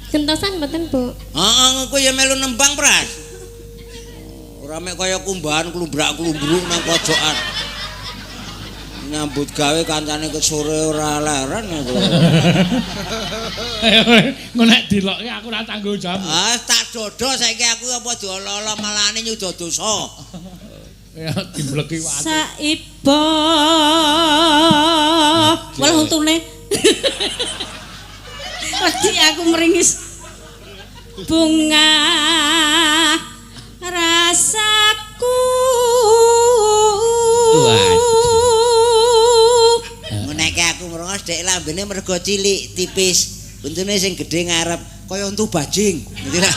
Gentosan mboten, Bu? Heeh, kowe ya melu nembang, Pras. Ora mek kaya kumbahan klumbrak-klumbruk nang pojokan. Nyambut gawe kancane ke sore ora leren aku. Engko nek dilokke aku ora tanggung jawab. Ah, tak dodo saiki aku apa diolo-olo malane nyuda dosa. Ya dibleki watu. Saiba. Walah untune. Wedi aku meringis. Bunga rasaku. Meneke aku merongos dek lambene mergo cilik tipis. Untune sing gedhe ngarep kaya untu bajing. Ngerti ra?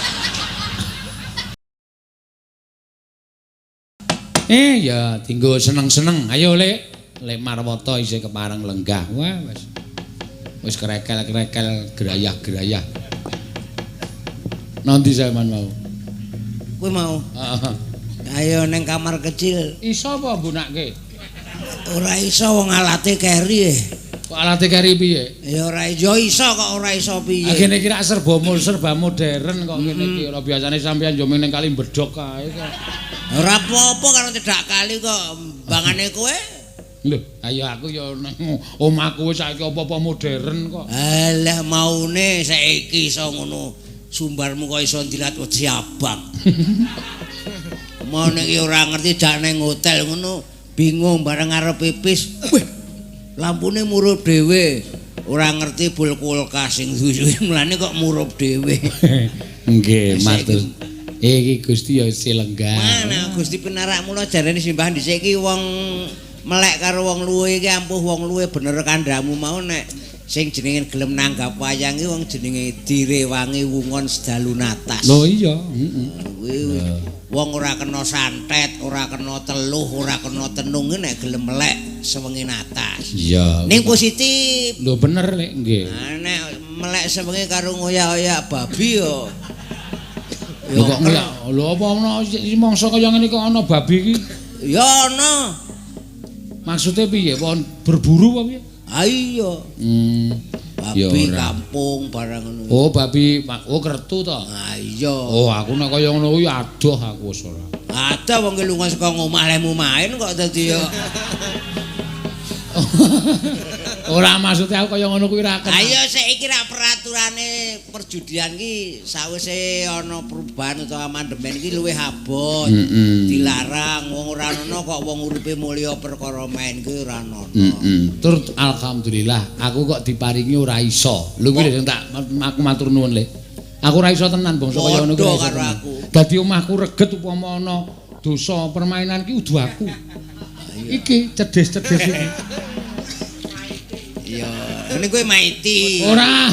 Ya tinggo seneng-seneng. Ayo Lek. Lek Marwata isih kepareng lenggah. Wah wis. Wis krekel-krekel gerayah-gerayah. Nanti sampean mau. Kowe mau? Heeh. Ayo neng kamar kecil. Iso apa mbunakke? Ora iso wong alate keri. Kok alate kari piye? Ya ora iso kok ora iso piye. Kene iki rak serba modern kok kene iki. Ora biasane sampean yo ning kali bedhok kae kok. Ora apa-apa karo cedak kali kok mbangane kowe. Lho, ayo aku yo nang omahku wis saiki apa-apa modern kok. Alah maune saiki iso ngono. Sumbarmu kok iso dilat wedi abang. Mau nek ora ngerti jak nang hotel ngono, bingung bareng arep pipis. Wih, lampune murup dhewe. Ora ngerti bul kulkas sing suwe mlane kok murup dhewe. Nggih, matur. Iki Gusti ya isih lenggah. Mana Gusti penarak mula jarene simbah dhisik iki wong melek karo wong luwe iki ampuh wong luwe bener kandhamu mau nek sing jenenge gelem nanggap wayang iki wong jenenge direwangi wungon sedalu natas. Lho iya, heeh. Kuwi wong ora kena santet, ora kena teluh, ora kena tenung nek gelem melek sewengi natas. Iya. Ning positif. Lho bener Lek, nggih. Nek melek sewengi karo ngoyak-oyak babi yo. Lho kok ngoyak? Lho apa ana mangsa kaya ngene kok ana babi iki? Ya ana. Maksudnya piye? Apa berburu apa piye? Ha iya. Babi kampung barang ngono. Oh, babi kertu to. Ha iya. Oh, aku nek kaya ngono kuwi adoh aku wis ora. Ada wong ki lunga saka omah lemu main kok dadi yo. Ora maksudnya aku kaya ngono kuwi ra kenal. Ayo saiki ra peraturane perjudian ki sawise ana perubahan utawa amandemen iki luwih abot. Dilarang wong ora ana kok wong uripe mulya perkara main ki ora ana. Tur alhamdulillah aku kok diparingi ora iso. Lho kuwi sing tak aku matur nuwun Le. Aku ora iso tenan bangsa kaya ngono kuwi. Karo aku. Dadi omahku reget upama ana dosa permainan ki udu aku. Iki cedhes-cedhes iki. Iya, ngene kowe maiti. Ora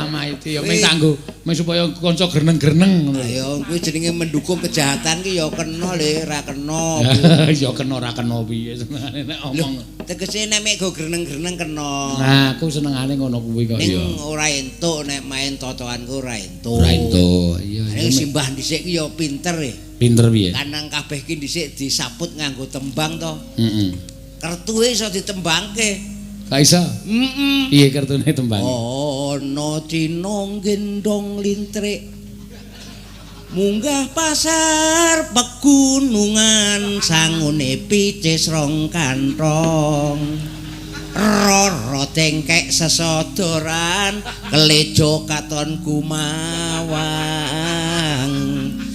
maiti ya mung kanggo supaya kanca greneng-greneng ngono. Ya kuwi jenenge mendukung kejahatan ki ya kena Le, ra kena. Ya kena ora kena piye senengane nek omong. Tegese nek mek go greneng-greneng kena. Nah, aku senengane ngono kuwi kok ya. Ning ora entuk nek main totokanku ora entuk. Ora entuk. Iya. Nek simbah dhisik ki ya pinter e. Pinter piye? Kanang kabeh ki dhisik disaput nganggo tembang to. Heeh. Kertuhe iso ditembangke. Ka iso? Piye kertune tembang? Ana Cina gendong lintrik. Munggah pasar pegunungan sangune picis rong kantong. Roro tengkek sesodoran kelejo katon gumawang.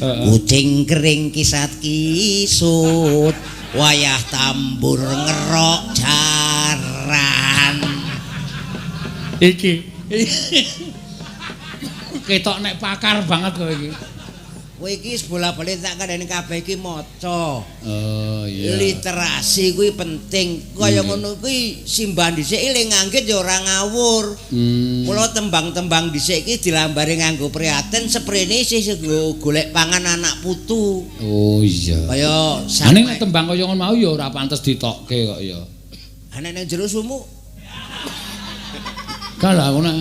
Kucing kering kisat kisut wayah tambur ngerok jaran. Iki ketok nek pakar banget kowe iki. Kowe iki bola-bali tak kandhani kabeh iki maca. Oh iya. Literasi kuwi penting. Kaya ngono kuwi simbah dhisik eling nganggit ya ora ngawur. Mula tembang-tembang dhisik iki dilambari nganggo prihatin, seprene isih golek pangan anak putu. Oh iya. Kaya ane nek tembang kaya ngono mau ya ora pantes ditokke kok ya. Ana nang jero sumuk. Kalah aku nek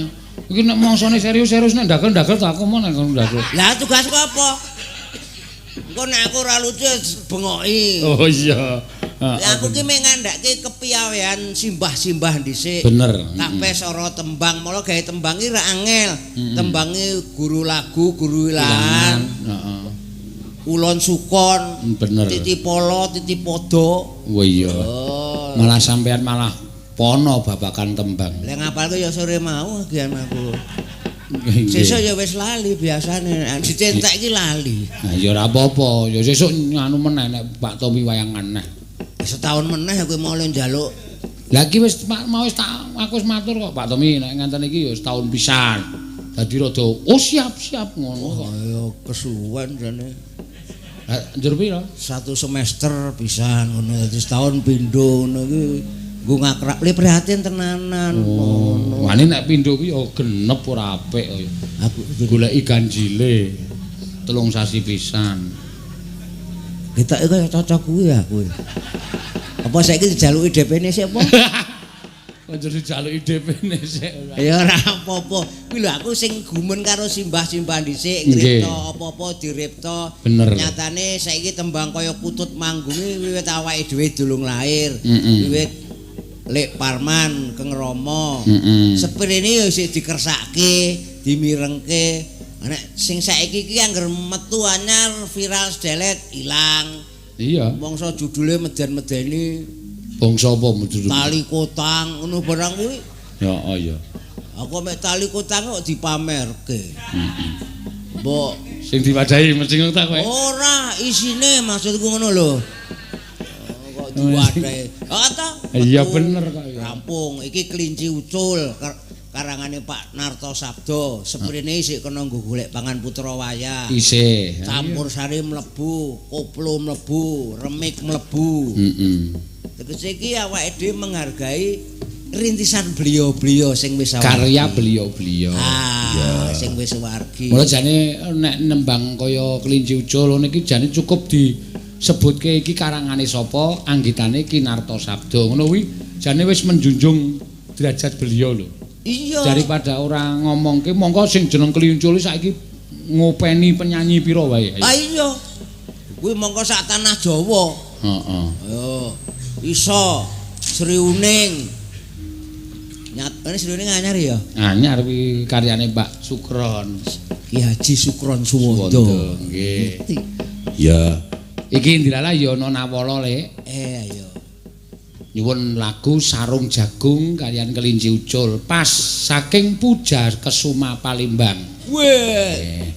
iki nek mangsane serius-serius nek ndagel-ndagel tak aku mau nek ndagel. Lah tugasku apa? Engko nek aku ora lucu bengoki. Oh iya. Aku ki mek ngandhake kepiawean simbah-simbah dhisik. Bener. Kabeh sora tembang, mula gawe tembang ki ra angel. Tembange guru lagu, guru wilangan. Heeh. Ulon sukon. Bener. Titipola, titipodo. Oh iya. Oh. Malah sampean malah pono babakan tembang. Lah ngapalke ya sore mau gian aku. Nggih. Sesuk ya wis lali biasane. Dicentek iki lali. Nah ya ora apa-apa, ya sesuk anu meneh nek Pak Tommy wayangan neh. Setahun meneh aku mau njaluk. Lah iki wis mau wis aku wis matur kok Pak Tommy nek nganten iki ya setahun pisan. Dadi rada siap-siap ngono kok. Ayo kesuwen jane. Lah njur pira? 1 semester pisan ngono dadi setahun pindho ngono iki. Nggo ngakrap le prihatin tenanan ngono. Wani nek pindho kuwi ya genep ora apik kaya. Aku Goleki ganjile 3 sasi pisan. Ketoke kaya cocok kuwi aku. Apa saiki dijaluki DP-ne sik apa? Konjur dijaluki DP-ne sik. Ya ora apa-apa. Kuwi lho aku sing gumun karo simbah-simbah dhisik ngripta apa-apa diripta. Bener. Nyatane saiki tembang kaya Putut Manggunge wiwit awake dhewe dulung lahir. Wiwit Lek Parman Keng Rama. Sepirene ya isih dikersake, dimirengke. Nek sing saiki iki angger metu anyar viral sedelet ilang. Iya. Mongso judule meden-medeni Bangsa apa mujud? tali kotang ngono barang kuwi. Ya iya. Aku mek tali kotang kok dipamerke. Mbok Sing diwadahi mesti ngono ta kowe. ora isine maksudku ngono lho. Kok diwadahi. Ta? Iya bener kok ya. Rampung iki Kelinci Ucul karangane Pak Narto Sabdo. Seprene isih kena nggo golek pangan putra wayah. Isih. Campur sari mlebu, koplo mlebu, remik mlebu. Tegese iki awake dhewe menghargai rintisan beliau-beliau sing wis Karya beliau-beliau. Sing wis wargi. Mula jane nek nembang kaya Kelinci Ucul niki jane cukup disebutke iki karangane sapa, anggitane Ki Narto Sabdo. Ngono kuwi jane wis menjunjung derajat beliau lho. Iya. Daripada orang ngomongke mongko sing jeneng Kliuncul saiki ngopeni penyanyi pira wae. Iya. Kuwi mongko sak tanah Jawa. Heeh. Yo. Iso Sri Uning. Nyatane Sri Uning anyar ya. Anyar kuwi karyane Pak Sukron. Ki Haji Sukron Suwondo. Nggih. Ya. Iki ndirala ya ana nawala Lek. Ayo. Nyuwun lagu Sarung Jagung kalian Kelinci Ucul pas saking Puja Kesuma Palembang. Weh.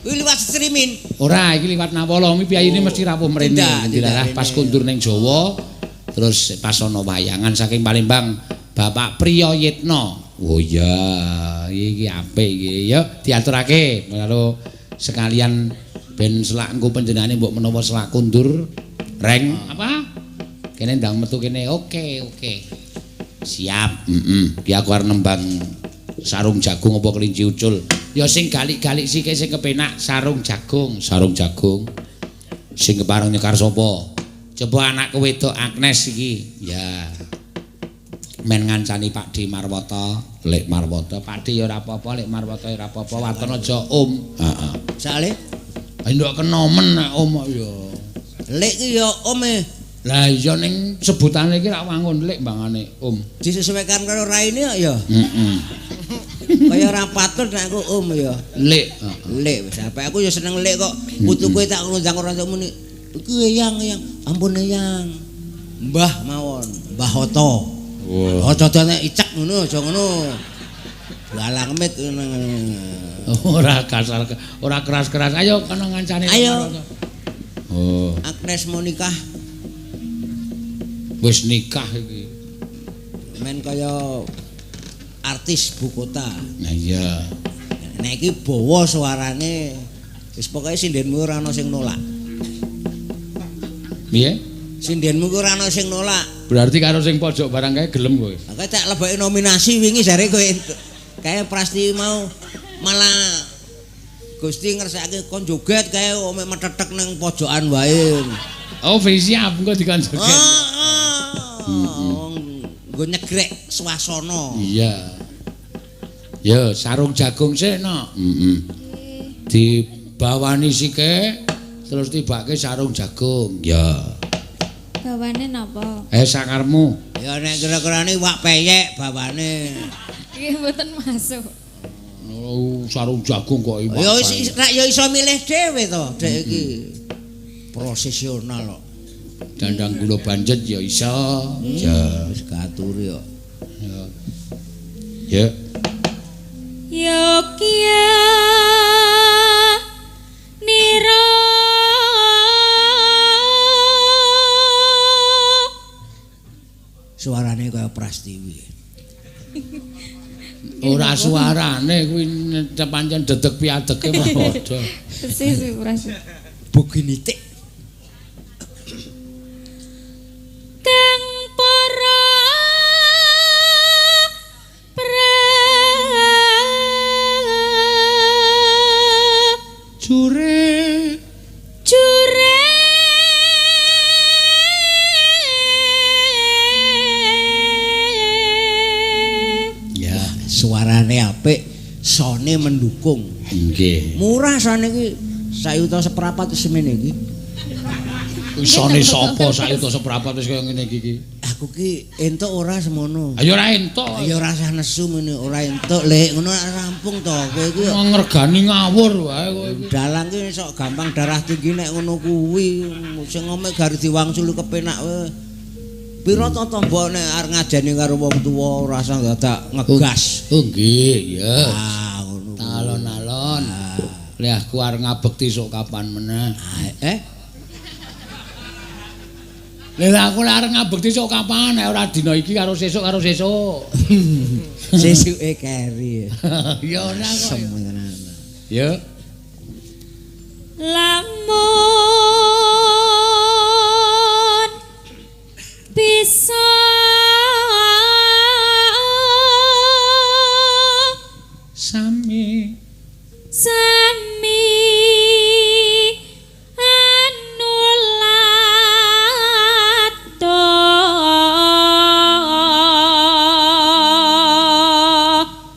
Kuwi liwat streaming. Ora, iki liwat nawala mi piyayine mesti rawuh mrene. Ndilalah pas kundur ning Jawa terus pas ana wayangan saking Palembang Bapak Priyo Yitno. Oh iya, iki apik iki. Ya diaturake karo sekalian ben selak engko panjenengane mbok menawa selak kundur reng apa? Kene ndang metu kene. Oke. Siap. Ki aku arep nembang Sarung Jagung apa Kelinci Ucul. Ya sing galik-galik sike sing kepenak Sarung Jagung. Sing kepareng nyekar sapa? Coba anak wedok Agnes iki. Ya. Men ngancani Pak D Marwata, Lek Marwata. Pak D ya ora apa-apa, Lek Marwata ya ora apa-apa. Waton aja Om. Heeh. Sale. Ayo ndok kenomen nek Om ya. Lek ki ya Om e. Lah iya ning sebutane iki rak wangun Lek mbangane Om. Disesuaikan karo raine ya. Heeh. Kaya ora patut nek aku Om ya. Lek. Lek wis apa aku ya seneng lek kok. Putu kowe tak ngundang ora entuk muni. Iki Yang, ampun Yang. Mbah mawon, Mbah Hoto. Oh, cocone icek ngono aja ngono. Galang mit Ora kasar, ora keras-keras. Ayo kana ngancani. Ayo. Oh, Agnes mau nikah. wis nikah iki. Men kaya artis bu kota. Nah iya. Nek iki bawa suarane wis pokoke sindenmu ora ana sing nolak. Piye? Sindenmu ora ana sing nolak. Berarti karo sing pojok barang kae gelem kowe. Aku tak leboki nominasi wingi jare kowe kae Prasti mau malah Gusti ngersake kon joget kae mek metetek ning pojokan wae. Oh, wis siap engko dikon joget. Nggo nyegrek swasana. Iya. Ya, Sarung Jagung sik no. Dibawani sike terus tibake Sarung Jagung. Ya. Bawane napa? Sakarmu. Ya nek kira-kira iwak peyek bawane. Iki mboten masuk. Oh, sarung jagung kok iwak. Ya iso milih dhewe to, Dek iki. Profesional kok. Dandang gula banjet ya iso. Ya, wis katuri kok. Ya. Yogya Niro Suarane kaya Prastiwi. Ora suarane kuwi pancen dedeg piadeke padha. Persis Pras. Buginitik. Kang para Jure Ya, suarane apik, sone mendukung. nggih. Murah sone iki 1 yuta seprapat semene iki. Isone sapa sayuta seprapat wis kaya ngene iki. Aku ki entuk ora semono. Ayo ora entuk. Ya ora usah nesu ngene, ora entuk lek ngono rampung to kowe iki. Ngregani ngawur wae kowe iki. Dalang ki sok gampang darah tinggi nek ngono kuwi sing ngome gari diwangsuli kepenak wae. Pira to tombo nek arep ngajeni karo wong tuwa ora usah dadak ngegas. Oh nggih, ya. Ngono. Alon-alon. Lek aku arep ngabekti sok kapan meneh. Lek aku arep ngabekti sok kapan nek ora dina iki karo sesuk karo sesuk. Sesuke keri. Ya ora kok. Semenan. Ya. lamun bisa Sami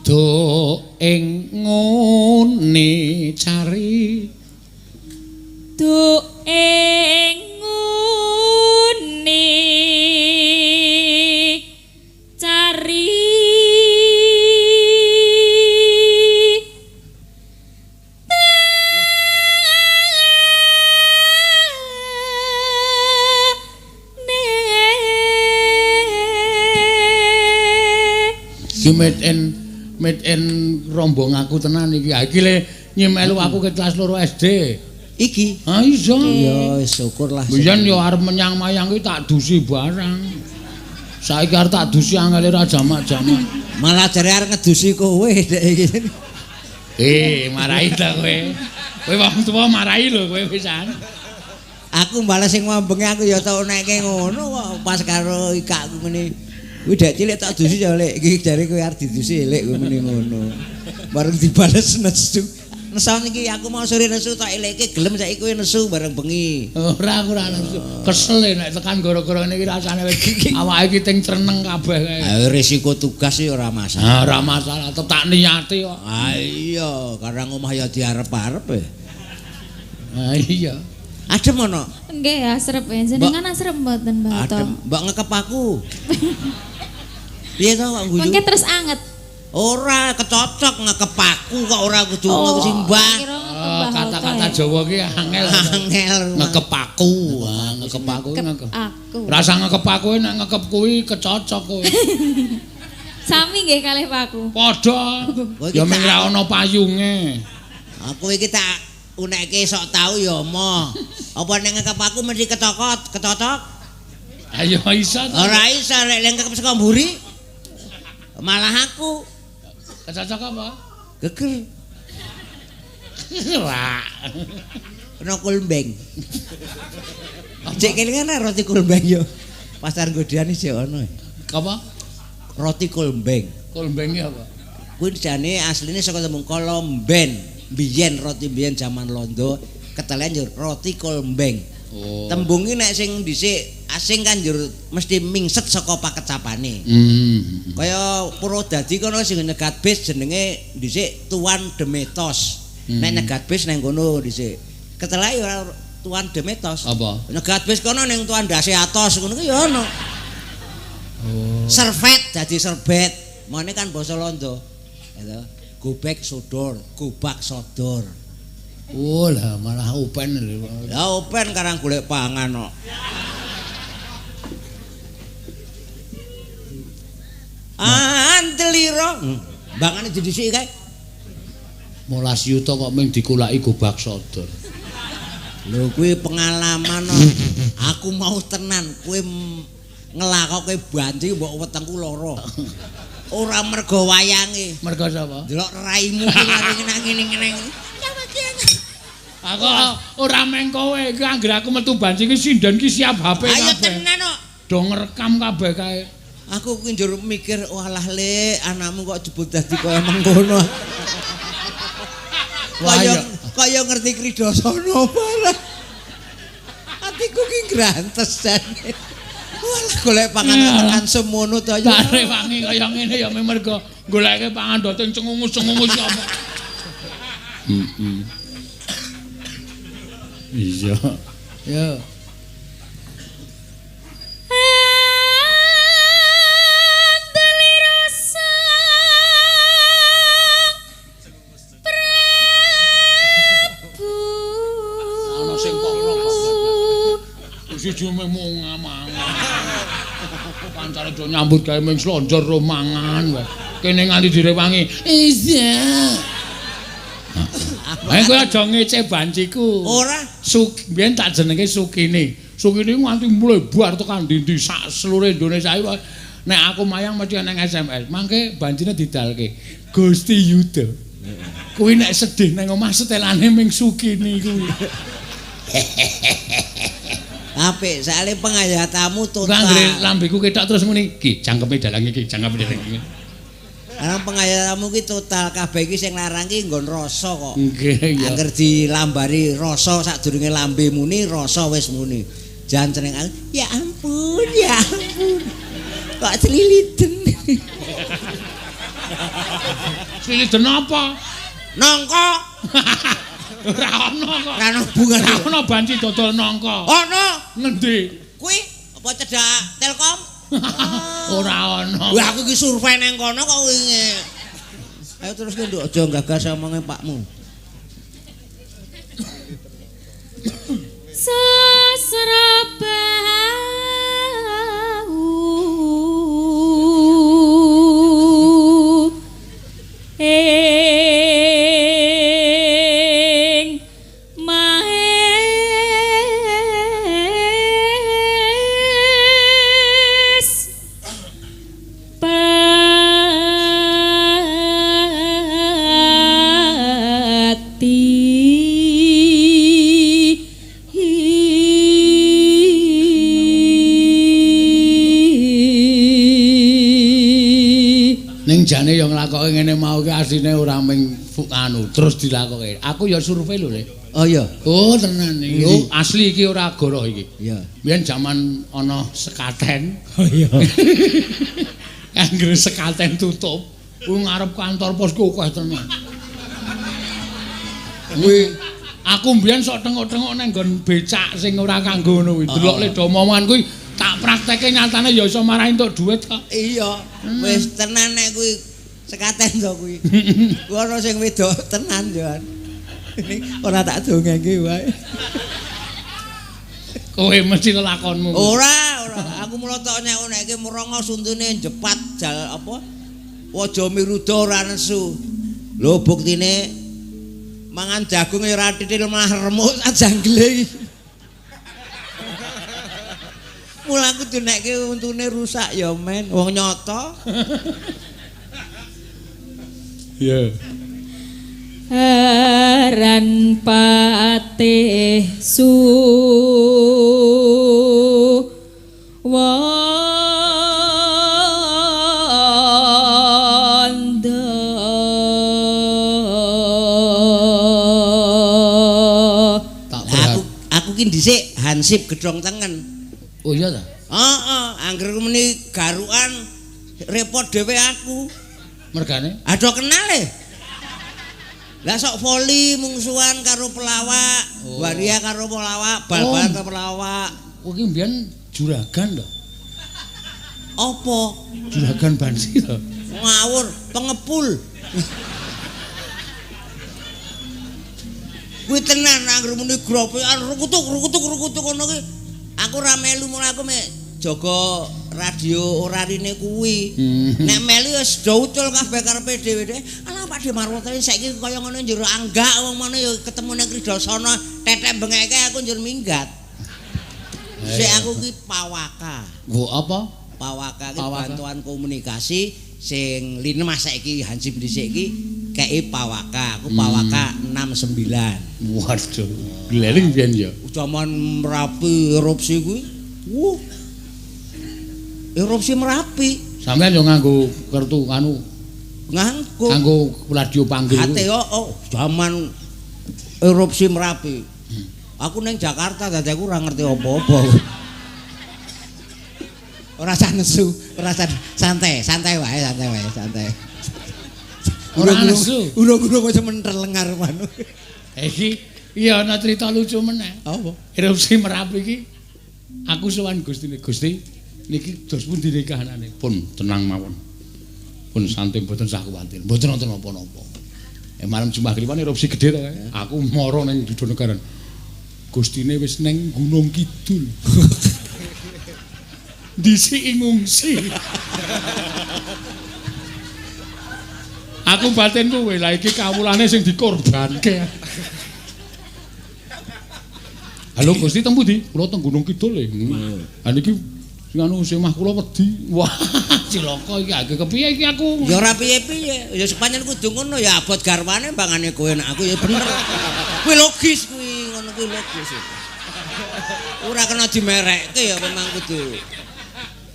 do ing ngene cari iki made in rombong aku tenan iki. Iki le nyemelu aku ke kelas 2 SD. Iki. Ah iso. Ya syukurlah. Biyen yo arep menyang mayang kuwi tak dusi barang. Saiki arep tak dusi angele ra jamak-jamak. Malah jare arep ngedusi kowe Dek iki. Marahi ta kowe. Kowe wong tuwa marahi lho kowe pisan. Aku mbales sing ngombenge aku ya tau nekke ngono kok pas karo ikakku ngene. Kuwi dek cilik tak dusi ya lek iki jare kowe arep didusi lek kowe muni ngono. Bareng dibales nesu. Nesan iki aku mau sore nesu tak eleke gelem saiki kowe nesu bareng bengi. Ora aku ora nesu. Kesel nek tekan gara-gara ngene iki rasane wis awake iki ting creneng kabeh kae. Ah risiko tugas sih ora masalah. Ora masalah, tetep tak niati kok. Ah iya, karang omah ya diarep-arep e. Ah iya. Adem ono. Nggih asrep jenengan asrep mboten Mbak to. Adem, mbak ngekep aku. Piye to kok guyu? Mengke terus anget. Ora kecocok ngekep aku kok ora kudu ngono simbah. Kata-kata Jawa ki angel. Angel. Ngekep aku. Ngekep aku ngekep. Aku. Rasa ngekep aku nek ngekep kuwi kecocok kowe. Sami nggih kalih Pakku. Padha. Ya mung ra ana payunge. Aku iki tak unekke sok tau ya moh. Apa nek ngekep aku mesti kecocok? Ayo iso. Ora iso lek ngekep saka mburi. Malah aku Kecocok apa? geger. Wah. Kena kulmbeng. Cek kelingan roti kulmbeng yo. Pasar Godean iki ono. Apa? Roti kulmbeng. Kulmbenge apa? Kuwi jane asline saka tembung kolomben. Biyen roti biyen zaman Londo ketelen yo roti kulmbeng. Oh. Tembung iki nek sing dhisik asing kan yo mesti mingset saka pakecapane. Kaya Purwodadi kono sing nyegat bis jenenge dhisik Tuan Demetos. Nek nyegat bis nang kono dhisik. Ketela yo Tuan Demetos. Apa? Nyegat bis kono ning Tuan Dase Atos ngono ku ya ono. Oh. Servet dadi serbet. Mane kan basa Londo. Gitu. Gobek sodor, gobak sodor. Oh lah malah open. Ya open karang golek pangan kok. Anteliro. Bangane didhisiki kae. 15 yuta kok mung dikulaki gobak sodor. Lho kuwi pengalaman no. Aku mau tenan kowe ngelakoke banci mbok wetengku lara. Ora mergo wayange. Mergo sapa? Delok raimu ki ngene-ngene. Aku ora meng kowe iki anggere aku metu banci ki sinden ki siap HP kabeh. Ayo tenan kok. Do ngrekam kabeh kae. Aku kuwi njur mikir walah Le anakmu kok jebul dadi kaya mengkono. Kaya ngerti Kridasana barang. Atiku ki grantes jane. Walah golek pangan tekan semono to ya. Bare wangi kaya ngene ya mergo goleke pangan doten cengungus-cengungus apa. Iya. Ya. Siji mung ngamangan. Kancane do nyambut gawe mung slonjor ro mangan wae. Kene nganti direwangi. Iya. Ayo kowe aja ngece banciku. Ora. Biyen tak jenenge Sukini. Sukini nganti mlebar tekan ndi-ndi sak seluruh Indonesia iki. Nek aku mayang mesti nang SMS. Mangke bancine didalke. Gusti Yuda. Kuwi nek sedih nang omah setelane mung Sukini kuwi. Apik, soalnya penghayatamu total. Anggere lambeku ketok terus muni, "Ki, cangkeme dalang iki, cangkeme dalang iki." Karena penghayatamu ki total kabeh iki sing larang ki nggon rasa kok. Nggih, ya. Angger dilambari rasa sadurunge lambe muni, rasa wis muni. Jan ceneng aku, ya ampun, ya ampun. Kok celiliten. Celiliten apa? Nangka. Ora ono kok. Ora ono hubungane. Ora ono banci dodol nangka. Ono. Ngendi? Kuwi apa cedak Telkom? Ora ono. Wah aku ki survei nang kono kok wingi. Ayo terus nduk aja gagas omonge pakmu. Sasrabau ing maes Ning jane ya nglakoke ngene mau ki asline ora ming anu terus dilakoke. Aku ya survei lho, Le. Oh iya. Oh, tenan iki. Oh, asli iki ora goroh iki. Iya. Biyen zaman ana sekaten. Oh iya. Anggere sekaten tutup, kuwi ngarep kantor pos ku akeh tenan. Kuwi aku mbiyen sok tengok-tengok nang nggon becak sing ora kanggo ngono kuwi. Delok le do omongan kuwi tak prakteke nyatane ya iso marahi entuk dhuwit kok. Iya. Wis tenan nek kuwi sekaten to kuwi. Kuwi ana sing wedok tenan Joan. Ora tak dongengke wae. Kowe mesti lakonmu. Ora. Aku mulo tok nyek-nyekke merongo suntune jepat jal apa? Waja miruda ora nesu. Lho buktine mangan jagung ya ora titil malah remuk sak jangle iki. Mula aku dinekke untune rusak ya men, wong nyata. Iya. aran patih Aku ki dhisik hansip gedhong tengen. Oh iya ta? Heeh, angger meni garukan repot dhewe aku. Mergane? Ado kenal e. Lah sok voli mungsuhan karo pelawak, waria karo pelawak, bal-balan karo pelawak. Oh iki mbiyen juragan lho. Apa? Juragan Bansi lho. Ngawur, pengepul. Kuwi tenan anggere muni gropekan rukutuk ngono ki. Aku ra melu mulai aku mek jaga radio orarine kuwi. Nek melu wis do ucul kabeh karepe dhewe. Alah Pak De Marwata saiki kaya ngono njero anggak wong ngono ya ketemu ning Kridasana tetek bengeke aku njur minggat. Sik aku ki pawaka. Oh apa? Pawaka ki bantuan komunikasi sing linemah saiki Hansip dhisik iki kei pawaka. Aku pawaka 69. Waduh, gleling pian ya. Zaman Merapi erupsi kuwi. Erupsi Merapi. Sampeyan yo nganggo kertu anu nganggo radio panggil. HTO zaman erupsi Merapi. Aku ning Jakarta dadi aku ora ngerti apa-apa. Ora nesu, ora santai wae. Ora nesu. Urung-urung aja mentelengar manu. Iki iya ana cerita lucu meneh. Apa? Erupsi Merapi iki aku sowan Gustine. Gusti niki dos pundi nikahanane? Pun tenang mawon. Pun santai mboten usah kuwatir. Mboten wonten napa-napa. Malam Jumat Kliwon erupsi gedhe to kae. Aku mara ning Dijonegoro. Gustine wis ning Gunung Kidul. Dhisiki ngungsi. Aku batinku kowe lha iki kawulane sing dikorbanke. Halo Gusti teng pundi? Kula teng Gunung Kidul e. Ha niki sing anu semah kula wedi. Wah, cilaka iki agek kepiye iki aku? Ya ora piye-piye. Ya sepanjen kudu ngono ya abot garwane mbangane kowe nek aku ya bener. Kuwi logis kuwi, ngono kuwi logis. Ora kena dimerekke ya memang kudu.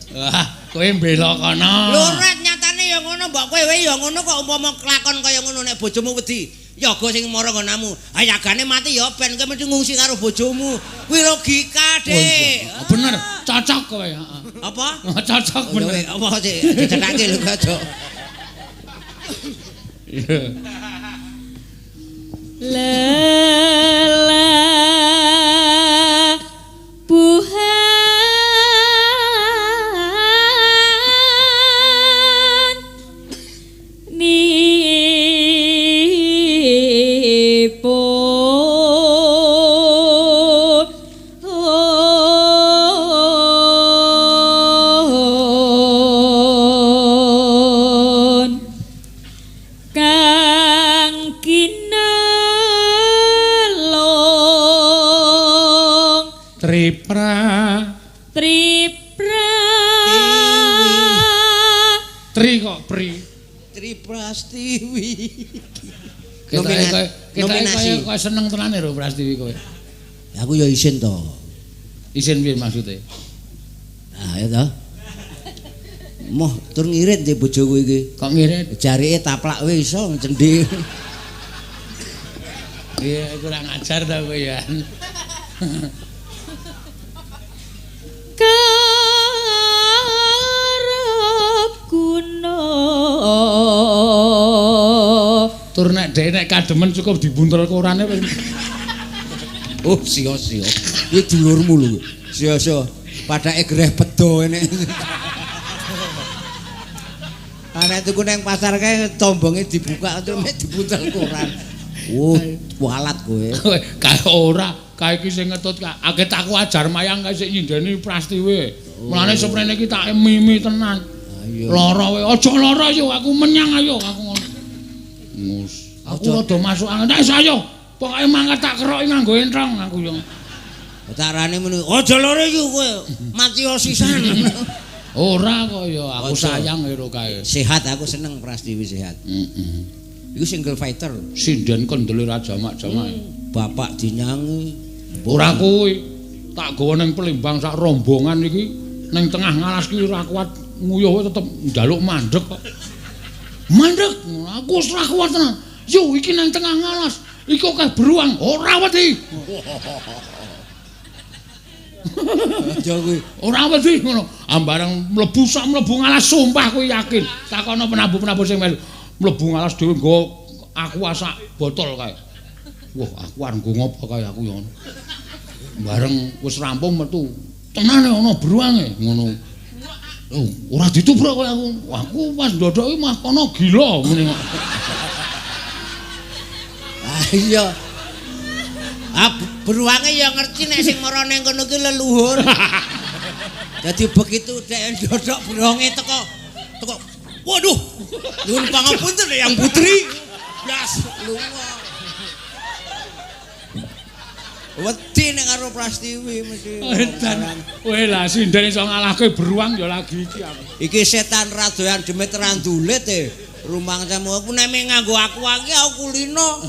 Wah, kowe mbela kono. Lho ora nyatane ya ngono, mbok kowe ya ngono kok umpama kelakon kaya ngono nek bojomu wedi. Yaga sing mara nggonamu. Ayagane mati ya ben kowe mesti ngungsi karo bojomu. Kuwi logika, Dik. Bener, cocok kowe, heeh. Apa? Cocok bener. Apa sih? Dicethake lho, Gajo. Lela buhan nipun kang kinelong Tripra Tri kok Pri Triprastiwi. Kita kowe seneng tenan lho Prastiwi kowe. Aku ya isin to. Isin piye maksude? Ah ya to. Moh tur ngirit ndek bojoku iki. Kok ngirit? Jarike taplak wae iso cendhi. Iya, kurang ajar ta kowe ya. karep guna Tur nek dhek nek kademen cukup dibuntel korane wis. Oh, sia-sia. Iki dulurmu lho. Sia-sia. Padake greh pedo enek. Arek tuku nang pasar kae tombonge dibuka terus mek dibuntel koran. Walat kowe. Kae ora, kae iki sing ngetut akeh tak ajar mayang kae sik nyindeni Prastiwi. Mulane seprene iki tak mimi tenan. Lara kowe, aja lara yo aku menyang ayo aku ngono. Mus. Aku rada masuk angin. Nek ayo, pokoke mangkat tak keroki nganggo entrong aku yo. Tarane muni, aja lara yo kowe. Mati sisan. Ora kok ya, aku sayang karo kae. Sehat aku seneng Prastiwi sehat. Iku single fighter. Sinden kendele ra jamak-jamak. Bapak dinyangi. Ora kuwi. Tak gawa ning Palembang sak rombongan iki ning tengah ngalas ki ora kuat nguyuh tetep njaluk mandek kok. Mandek, aku wis ora kuat tenan. Yo iki nang tengah ngalas. Iku akeh beruang, ora wedi. Aja kuwi. Ora wedi ngono. Ambareng mlebu ngalas sumpah kuwi yakin. Takono penabuh-penabuh sing melu. Mlebu ngalas dhewe nggo Aku sak botol kae. Wah, aku arep nggo ngopo kae aku ya ngono. Bareng wis rampung metu. Tenane ana bruange ngono. Oh, ora ditubruk kowe aku. Aku pas ndodoki mah kono gila ngene. Ah iya. Ah beruange ya ngerti nek sing marane kono ki leluhur. Jadi begitu dhek ndodok beronge teko waduh. Nuwun pangapunten Yang Putri. Blas lunga. Wedi nek karo Prastiwi mesti. Edan. Kowe lah sinden iso ngalahke beruang ya lagi iki aku. Iki setan radoyan demit randulit rumang samu aku nek nganggo aku kulino.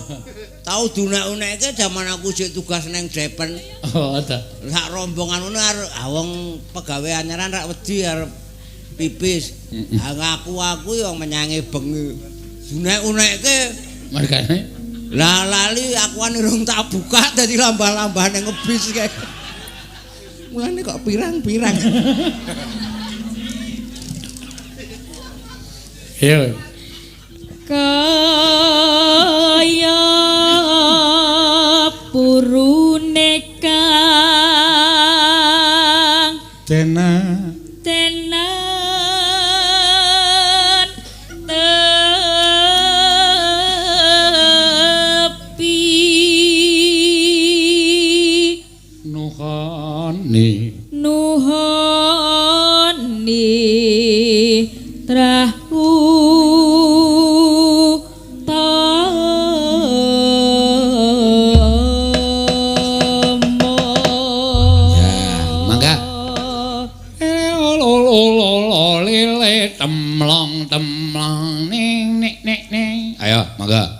Tau dunek-unekke jaman aku sik tugas nang Depen. Oh, ta. Sak rombongan ngono arep wong pegawe anyaran rak wedi arep pipis. Aku yo menyangi bengi. Dunek-unekke Margane lah lali akuan urung tak buka dadi lambah-lambahane ngebis kae. Mulane kok pirang-pirang. Iya. Kaya purune kang Tenan tepi nuhoni trahu temlong ning ning. Ayo, mangga.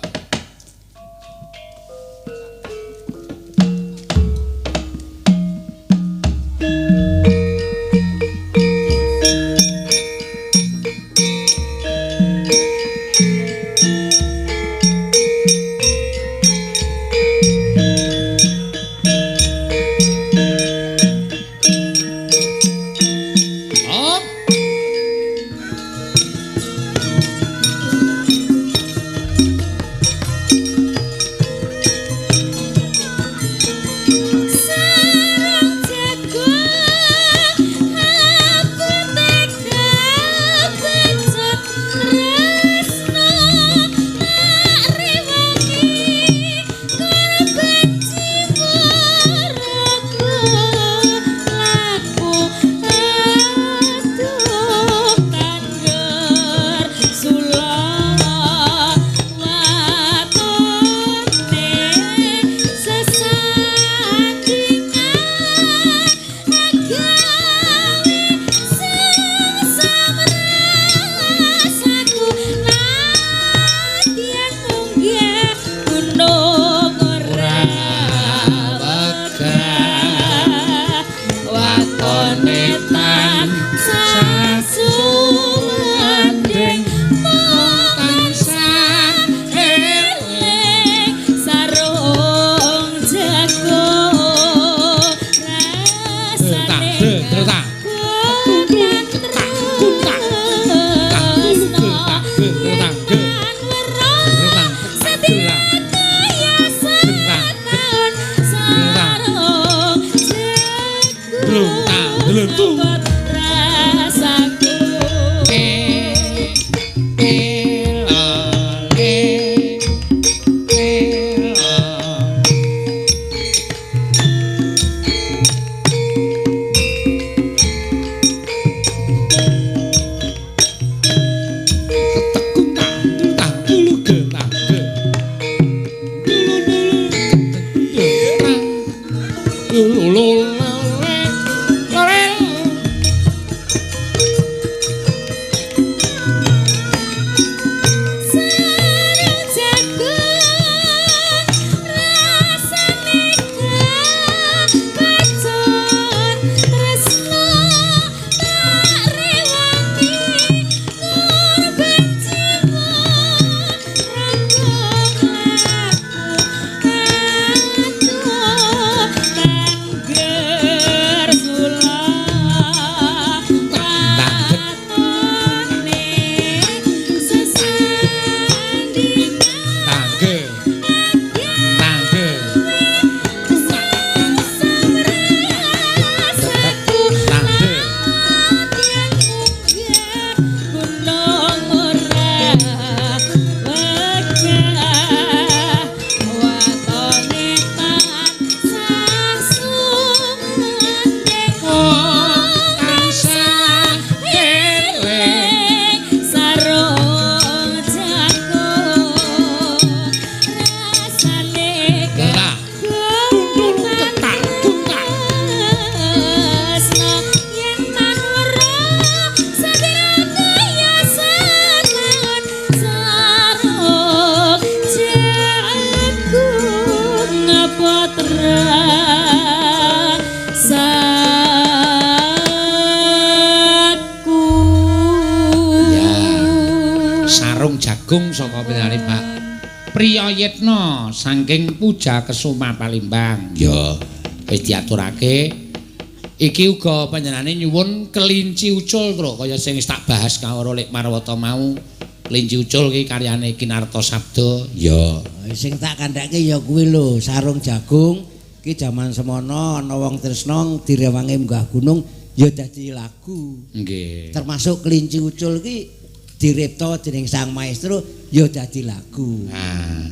Agung saka pinane Pak Priyayitna saking Puja Kesuma Palembang. Ya, wis diaturake. Iki uga panjenengane nyuwun kelinci ucul karo kaya sing wis tak bahas karo Lek Marwata mau. Kelinci ucul ki karyane Kinarto Sabda. Ya, sing tak kandhake ya kuwi lho, sarung jagung ki jaman semono ana wong tresna direwangi munggah gunung ya dadi lagu. Nggih. Termasuk kelinci ucul ki diripta dening sang maestro ya dadi lagu. Nah.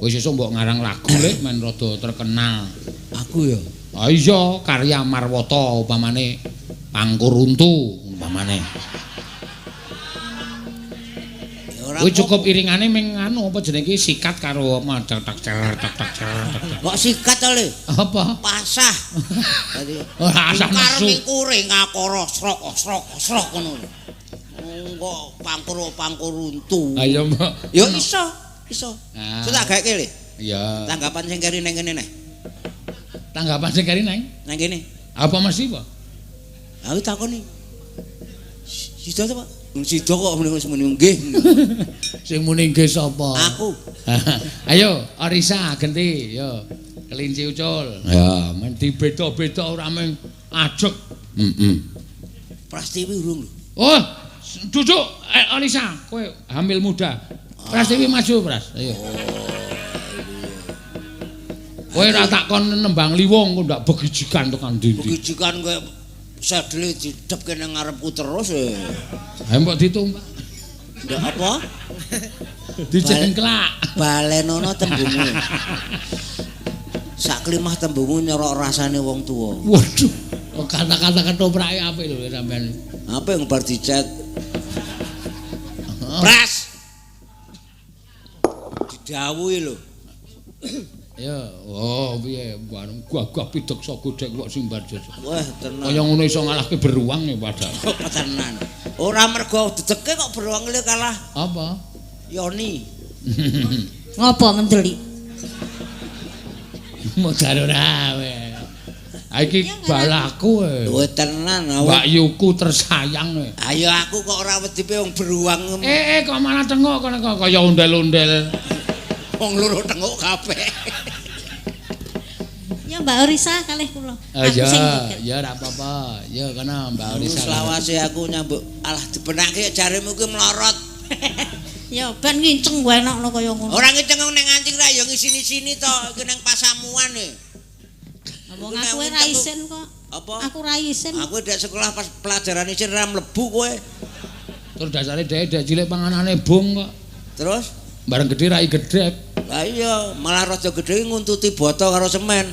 Wis sesuk mbok ngarang lagu Lek men rada terkenal. Aku ya. Ah iya, karya Marwata upamane Pangkuruntu umpamane. Kuwi cukup iringane ming anu apa jenenge sikat karo tak tak. Kok sikat to, Le? Apa? Pasah. Dadi asah nesu. Kareng kuring ngakara srok ngono. Kok pangkuruntu. Ayo, Mbak. Ya iso. Ah. Sok tak gaeke, Le. Iya. Tanggapan sing keri ning kene neh. Tanggapan sing kari nang? Nang kene. Apa Mas Iwa? Aku takoni. Sida to, Pak? Sida kok muni nggih. Sing muni nggih sapa? Aku. Ayo, Arisa genti, yo. Kelinci ucul. Ya, men dibeda-beda ora mung ajeg. Prastiwi urung lho. Oh, duduk Arisa, kowe hamil muda. Prastiwi maju, Pras. Ayo. Kowe ora takon nembang liwong kok ndak begijikan tekan ndi-ndi. Begijikan kowe sadele didepke nang ngarepku terus. Ha mbok ditumpak. Ndak apa? Dicengklak. Balenono tembungmu. Sak klimah tembungmu nyorok rasane wong tuwa. Waduh, kata-kata ketoprake apik lho sampean. Apa yang bar dicet? Pras. Didhawuhi lho. Ya, oh piye bareng gagah pideksa godhek kok simbar jasa. Wah, tenan. Kaya ngono iso ngalahke beruang ya padahal. Tenan. Ora mergo dedeke kok beruang le kalah Apa? Yoni. Ngopo mendeli? Modal ora we. Ha iki balaku we. Wah, tenan. Mbak Yuku tersayang we. Ayo aku kok ora wedi pe wong beruang. Kok malah tengok kaya ondel-ondel. Wong loro tengok kabeh. Ya Mbak Orisa kalih kula. Ya ora apa-apa. Ya kana Mbak Orisa. Selawase aku nyambuk alah dibenake jaremu kuwi melorot. Ya ben nginceng wae enak lho kaya ngono. Ora ngiceng ning ngancing ra ya ngisini-sini to, iki ning pasamuan e. Wong aku ora isin kok. Apa? Aku ora isin. Aku dek sekolah pas pelajaran isin ra mlebu kowe. Terus dasare dhek cilik panganane bung kok. Terus bareng gedhe rai gedhek. Lah iya, malah raja gedhe nguntuti boto karo semen.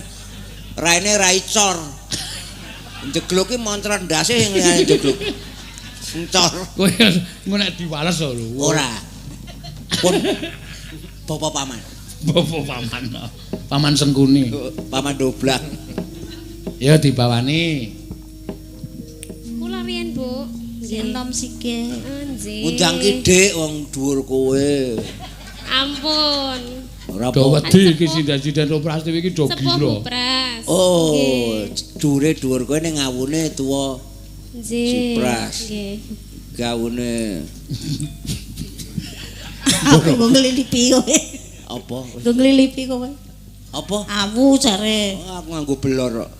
Raine rai cor. Jegluk ki montran ndase sing liyane jegluk. Cor. Kowe engko nek diwales lho. Ora. Pun Bapak paman. Bapak paman. Paman Sengkuni. Paman doblang. Ya dibawani. Kula riyen, Bu. Enom sikil. Nggih. Undang ki Dik wong dhuwur kowe. Ampun. Ora Do apa. wedi iki sindan-sindan operasi iki do Sepuh gila. Bu Pras. Oh, dhuwur kowe ning ngawune tuwa. Nggih. Sipras. Nggih. Gaune Aku nggo nglilipi kowe. apa? Nggo nglilipi kowe. Apa? Awu jare. Oh, aku nganggo belor kok.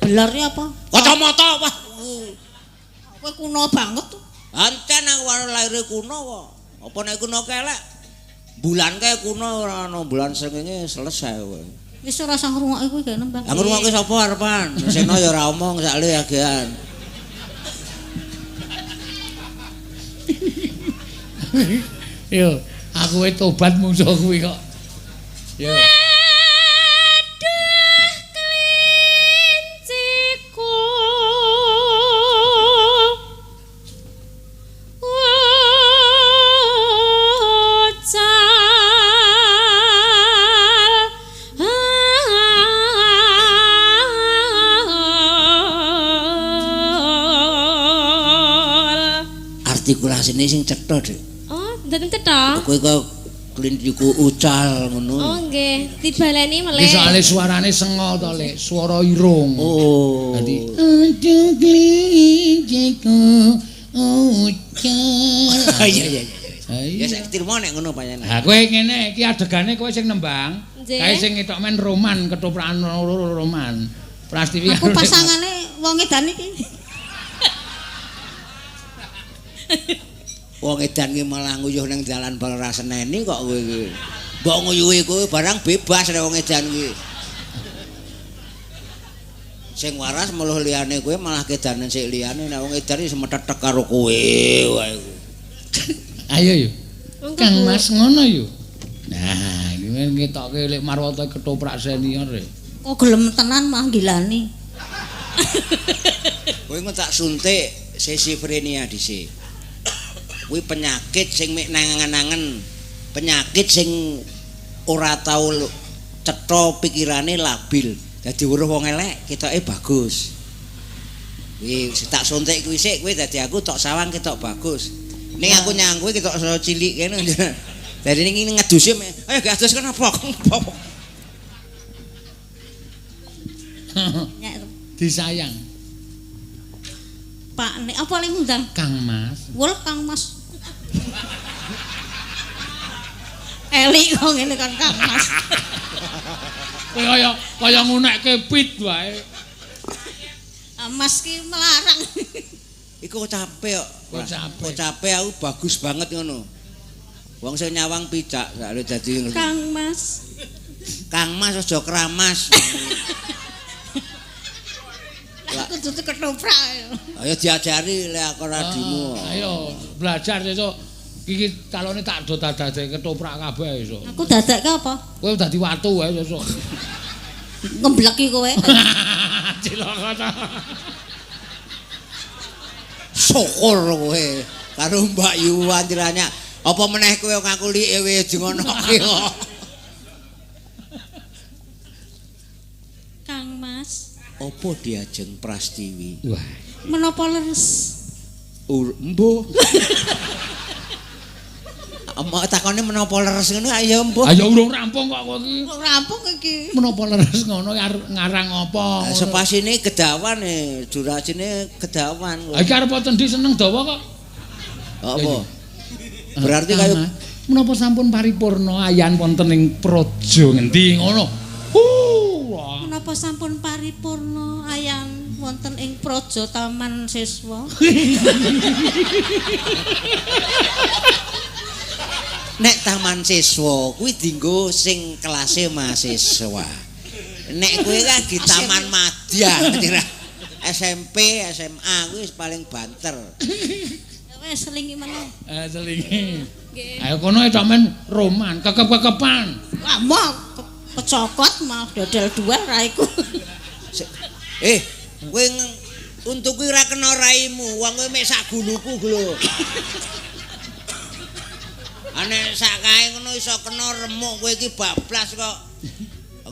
Belornya apa? Kacamata apa? Kowe kuno banget tuh. Ancen aku karo laire kuno kok. Apa nek kuno kelek? Bulan kae kuno ora ana bulan srengenge selesai kowe. Wis ora usah ngrungokke kowe gak nembang. Lah ngrungokke sapa arepan? Seno ya ora omong sakle agean. Yo, aku wis tobat musuh kuwi kok. Yo. Aduh, kelinciku. Artikulasine sing cetha, Dik. Oh, mboten cetha. Kowe kok klinciku ucal ngono. Oh, nggih. Dibaleni meleh. Iki soalé suarane sengo to, Lek, swara irung. Oh. Dadi aduh klinciku ucal. Iya. Ya sak tirmo nek ngono pancen. Ha kowe ngene iki adegane kowe sing nembang. Nggih. Kae sing ngetok men roman ketoprakan roman. Prastiwi Aku pasangane wong edan iki. Wong edan ki malah nguyuh ning dalan bal ra seneni kok kowe iki. Mbok nguyuhi kowe barang bebas nek wong edan ki. Sing waras meluh liyane kowe malah kedanen sik liyane nek wong edan iki semetetek karo kowe wae. Ayo yo. Monggo, Kang Bu. Mas ngono yo. Nah, iki ngetokke lek marwata ketoprak senior e. Kok gelem tenan mah gilani. Kowe engko tak suntik schizophrenia dhisik. Kuwi penyakit sing mek nangan-nangan, penyakit sing ora tau cetha pikirane labil. Dadi weruh wong elek ketoke bagus. Kuwi tak suntik kuwi sik kowe dadi aku tok sawang ketok bagus. Ning aku nyang kowe ketok cilik kene. Dadi ning ngedusi ayo gak adus kan apa? Disayang. Pak nek apa ling ngundang? Kang Mas. Wul Kang Mas. Eli kok ngene kan Kang Mas. Kowe kaya ngunekke pit wae. Mas ki melarang. Iku capek kok. Kok capek. Kok capek aku bagus banget ngono. Wong sing nyawang picak sak dadi Kang Mas. Kang Mas aja kramas. Aku tutu ketoprak. Ayo diajari lek aku radimu. Ayo belajar sesuk. Iki calone tak do dadake ketoprak kabeh sesuk. Aku dadekke apa? Kowe dadi watu wae sesuk. Ngembleki kowe. Cilaka ta. Syukur kowe karo Mbak Yu antiranya. Apa meneh kowe ngaku like wis ngonoke kok. Kang Mas. Apa diajeng Prastiwi? Wah. Menapa leres? Mbuh. Ama takone menapa leres ngono ayo mbuh. Ayo urung rampung kok kowe iki. Kok rampung iki? Menapa leres ngono ngarang apa? Sepasine kedawan durasine kedawan. Iki arep tendi seneng dawa kok. Apa? Berarti kayu menapa sampun paripurna ayan wonten ing praja ngendi ngono. Menapa sampun paripurna ayan wonten ing praja Taman Siswa? Nek taman siswa kuwi dienggo sing kelase mahasiswa. Nek kowe kan di taman madya, SMP, SMA kuwi wis paling banter. Wes selingi meneh. Selingi. Nggih. Ayo kono tok men roman, kekep-kekepan. Lah mau kecokot mau dodol dua ra iku. Kowe untuk kuwi ora kena raimu, wong kowe mek sak guluku lho. Ane sak kae ngono iso kena remuk kowe iki bablas kok.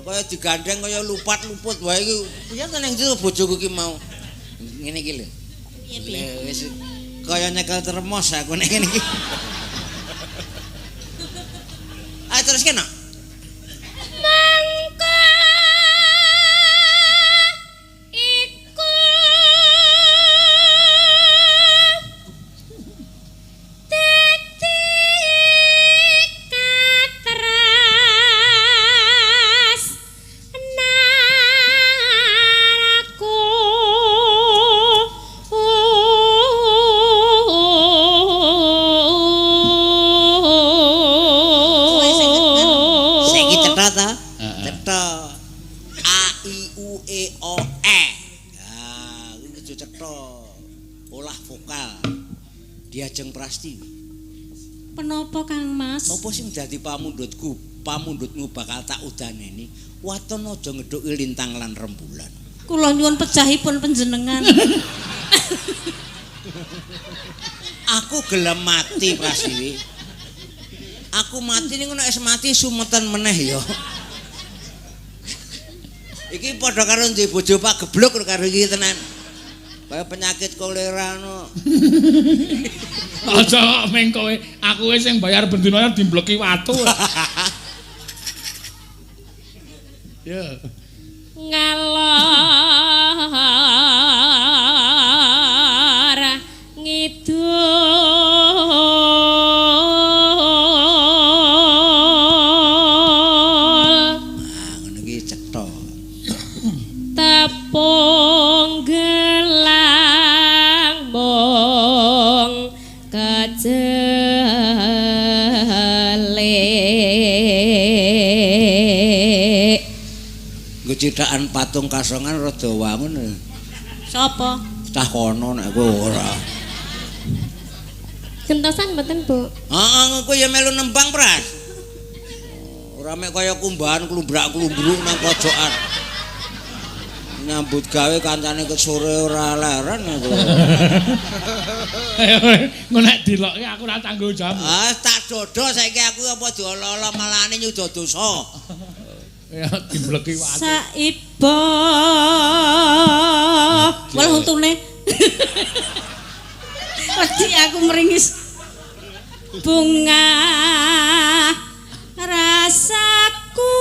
Kaya digandeng kaya lupat-luput wae iki. Ya ning jero bojoku iki mau. Ngene iki lho. Piye-piye? Wis kaya nyekel termos aku nek ngene iki. Ayo terus kena. Mangka iku dadi katras naraku Saiki cetha ta? Heeh. Cetha. A I U E O E. Nah, iki kudu cetha. Olah vokal. Diajeng Prastiwi. Penapa Kang Mas? Apa sing dadi pamundhutku? Pamundhutmu bakal tak udaneni. Waton aja ngedhuki lintang lan rembulan. Kula nyuwun pejahipun panjenengan. Aku gelem mati Prastiwi. Aku mati ning ngono es mati sumeten meneh ya. Iki padha karo duwe bojo Pak Geblok karo iki tenan. Kaya penyakit kolera no. Aja meng kowe, aku wis sing bayar bendina dimbleki watu. Ya. ngalor ngidul Nggo cithakan patung kasongan rada wangun. Sapa? Cah kono nek kowe ora. Gentosan mboten, Bu? Heeh, kowe ya melu nembang, Pras. Ora mek kaya kumbahan klumbrak-klumbruk nang pojokan. Nyambut gawe kancane ke sore ora leren aku. Ngono nek dilokke aku ora tanggung jawab. Ah, tak dodo saiki aku apa diolo-olo malane nyuda dosa. Ya dibleki wae. Saiba. Walah untune. Wedi aku meringis. Bunga rasaku.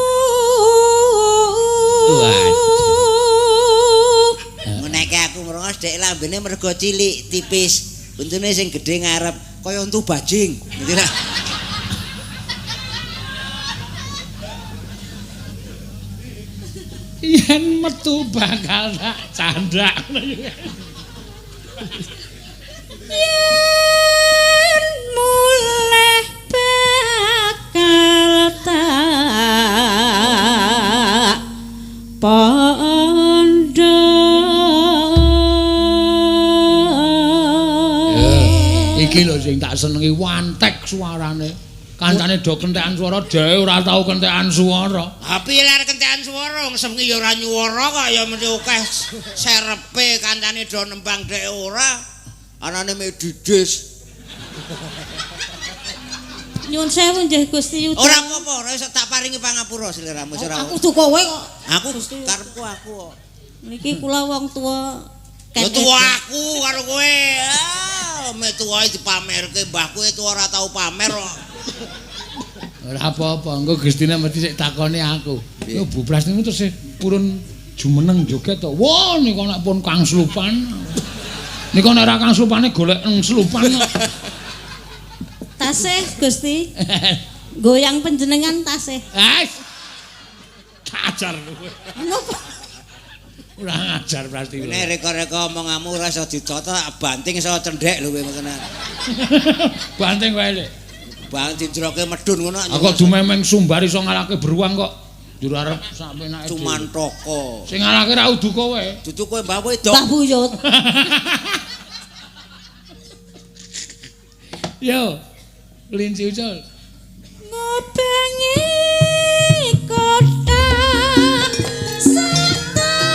Meneke aku merongos dek lambene mergo cilik tipis. Untune sing gedhe ngarep kaya untu bajing. Ngerti ra? Yen metu bakal tak candak. Yen mulih bakal tak pondo. Iki lho sing tak senengi wantek suarane. Kancane do kentekan swara dhewe ora tau kentekan swara. Ha piye lar kentekan swara wong sengi ya ora nyuwara kok ya mesti akeh serepe kancane do nembang dhek ora. Anane medidis. Nyuwun sewu nggih Gusti Yuda. Ora apa-apa, ora iso tak paringi pangapura sliramu ora. Aku duka kowe kok. Aku karepku aku kok. Niki kula wong tuwa. Ya tuwa aku karo kowe. Ah, mek tuwae dipamerke mbahku itu ora tau pamer kok. Ora apa-apa, engko Gustine mesti sik takoni aku. Yo bublas niku terus purun jumeneng joget to. Wah, niku nek pun Kang Slupan. Niku nek ora Kang Slupane golek Slupan. Tasih Gusti. Goyang panjenengan tasih. Ajar kowe. Napa? Ora ngajar pasti. Nek reka-reka omonganmu ora iso ditata banting iso cendhek lho kowe ngoten. Banting wae lek. Bang dijroke medun ngono. Kok dumemeng sumbar iso ngalahke beruang kok. Njur arep sak penake. Cuman toko. Sing ngalahke ra udu kowe. Dudu kowe Mbah wedok. Mbah Buyut. Yo. Linci ucul. Ngobengi kota seterusnya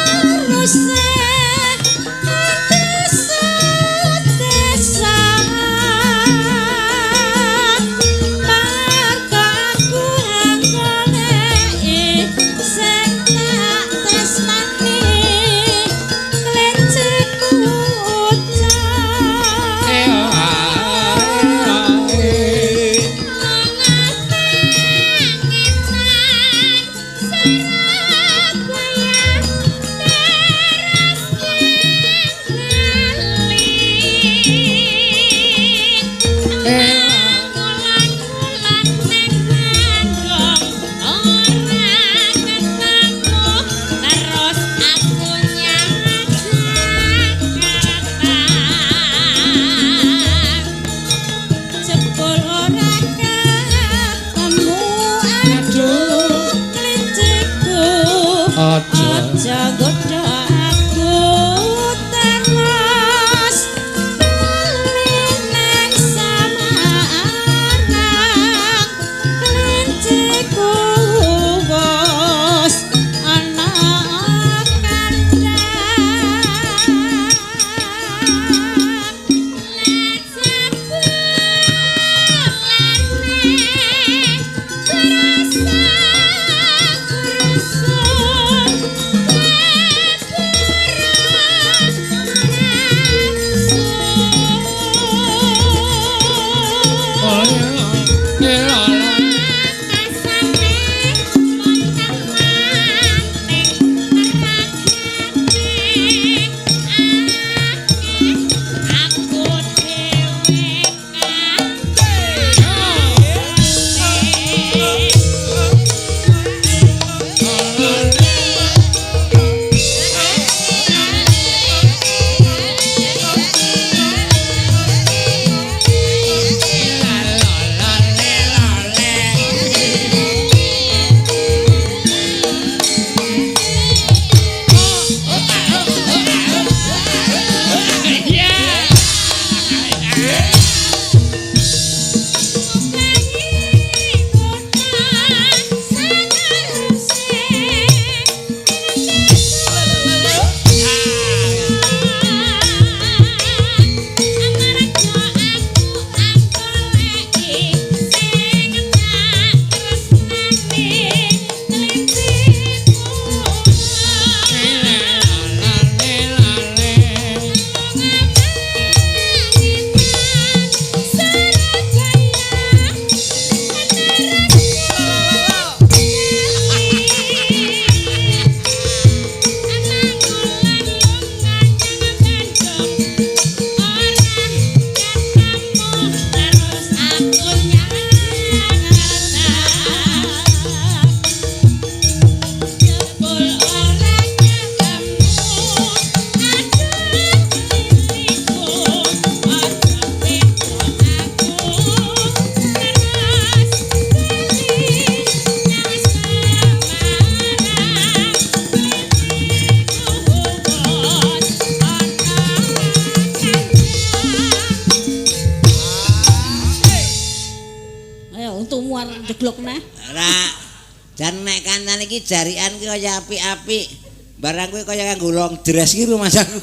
Dan nek kancan iki jarikan ki kaya apik-apik. Barang kowe kaya kanggo long dress ki Mas aku.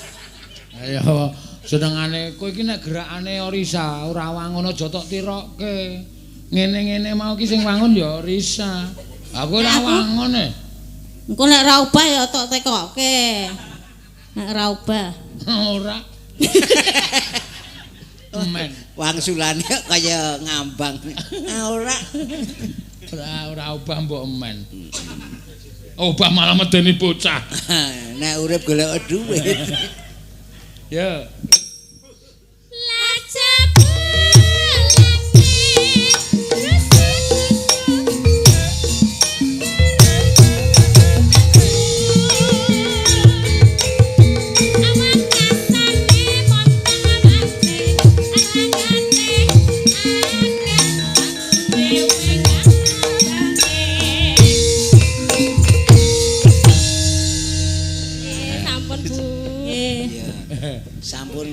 Ayo senengane kowe iki nek gerakane Orisa ora wangun aja tok tirokke. Ngene-ngene mau ki sing wangun ya Orisa. Aku ora wangun e. Engko nek ra ubah ya tok tekokke. Nek ra ubah. Ora. Men. Wangsulane kaya ngambang. Ora. Ora ubah mbok men. Ubah malah medeni bocah. Nek urip golek dhuwit. Ya. Sampun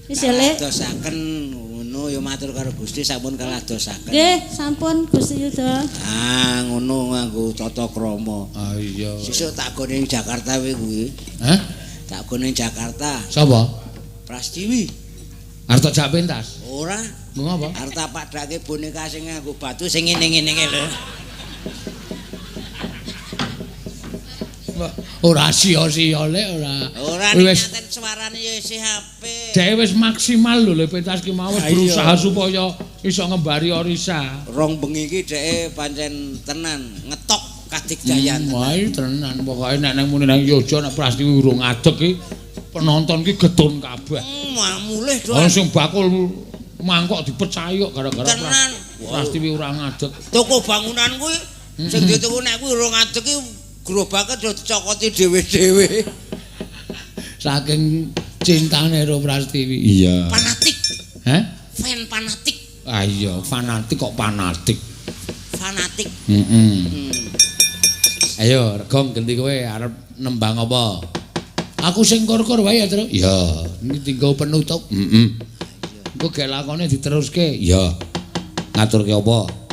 wis elek. Kaladosaken ngono ya matur karo Gusti sampun kaladosaken. Nggih, sampun Gusti Yuda. Ah, ngono nganggo tata krama. Ah iya. Sesuk tak gone ning Jakarta kuwi. Hah? Tak gone ning Jakarta. Sapa? Prastiwi. Arep jak pentas. Ora. Ngopo? Arep tak padhake boneka sing nganggo batu sing ngene-ngene iki lho. Ora sia-sia lek ora. Ora nyaten suarane ya isih apik. Dhewe wis maksimal lho le pentas ki mau berusaha supaya iso ngembari Orisa. Rong bengi iki dheke pancen tenan ngetok kadigdayan. Wah, tenan. Pokoke nek nang muni nang Yojo nek Prastiwi urung adeg ki penonton ki gedun kabeh. Mulih doan. Wong sing bakul mangkok dipecahi kok gara-gara Tenan. Prastiwi ora ngadeg. Toko bangunan kuwi sing dituku nek kuwi urung ngadeg ki gerobake do dicokoti dhewe-dhewe. Saking cintane karo Prastiwi. Iya. Fanatik. Hah? Fan fanatik. Ah iya, fanatik kok fanatik. Fanatik. Ayo, Regong ganti kowe arep nembang apa? Aku sing kur-kur wae ya, Tru. Iya, iki tinggal penutup. Engko gek lakone diteruske. Iya. Ngaturke apa?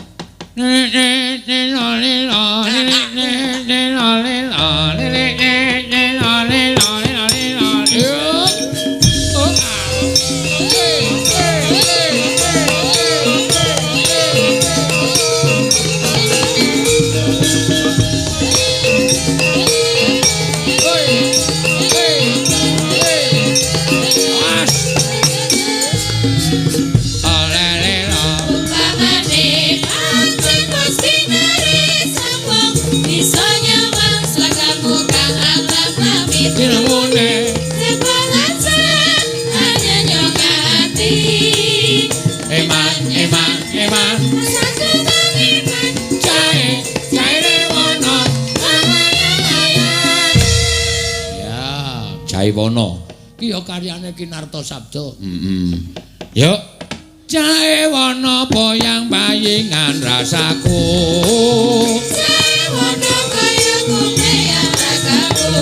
Jaiwana ki ya karyane Kinarta Sabda. Yuk. Jaiwana boyang bayingan rasaku. Jaiwana kayaku bayang rasaku.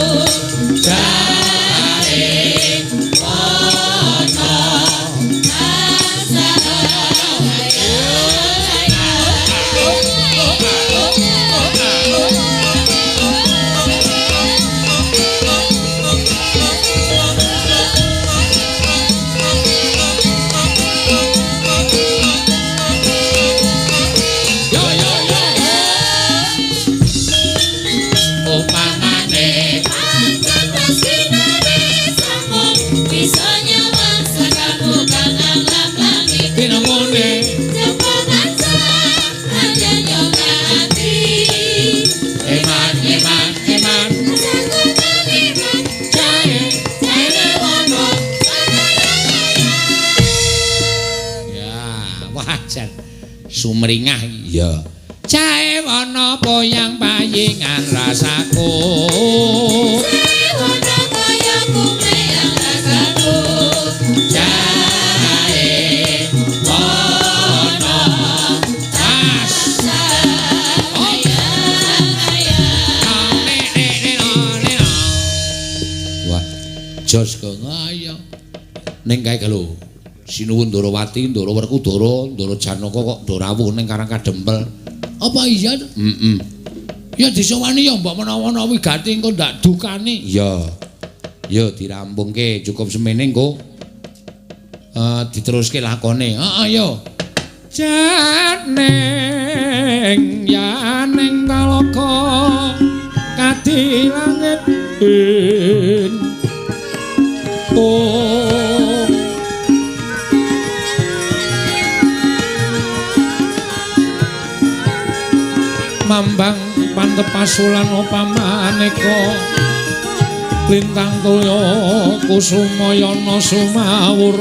Sumringah iya. Jaiwana boyang bayingan rasaku. Jaiwana kayaku bayang rasaku. Jaiwana wah, jos kok ayo. Ning kae lho. Sinuwun Ndarawati, Ndara Werkudara, Ndara Janaka kok Ndarawuh ning Karang Kadempel. Apa iya? Ya disowani ya mbok menawa wigati engko ndak dukani. Ya. Ya dirampungke cukup semene engko. Diteruske lakone. Heeh ya. Janeng yaneng talaka kadi langit oh mambang pantepasulan opamaneka lintang tulya kusumayana sumawur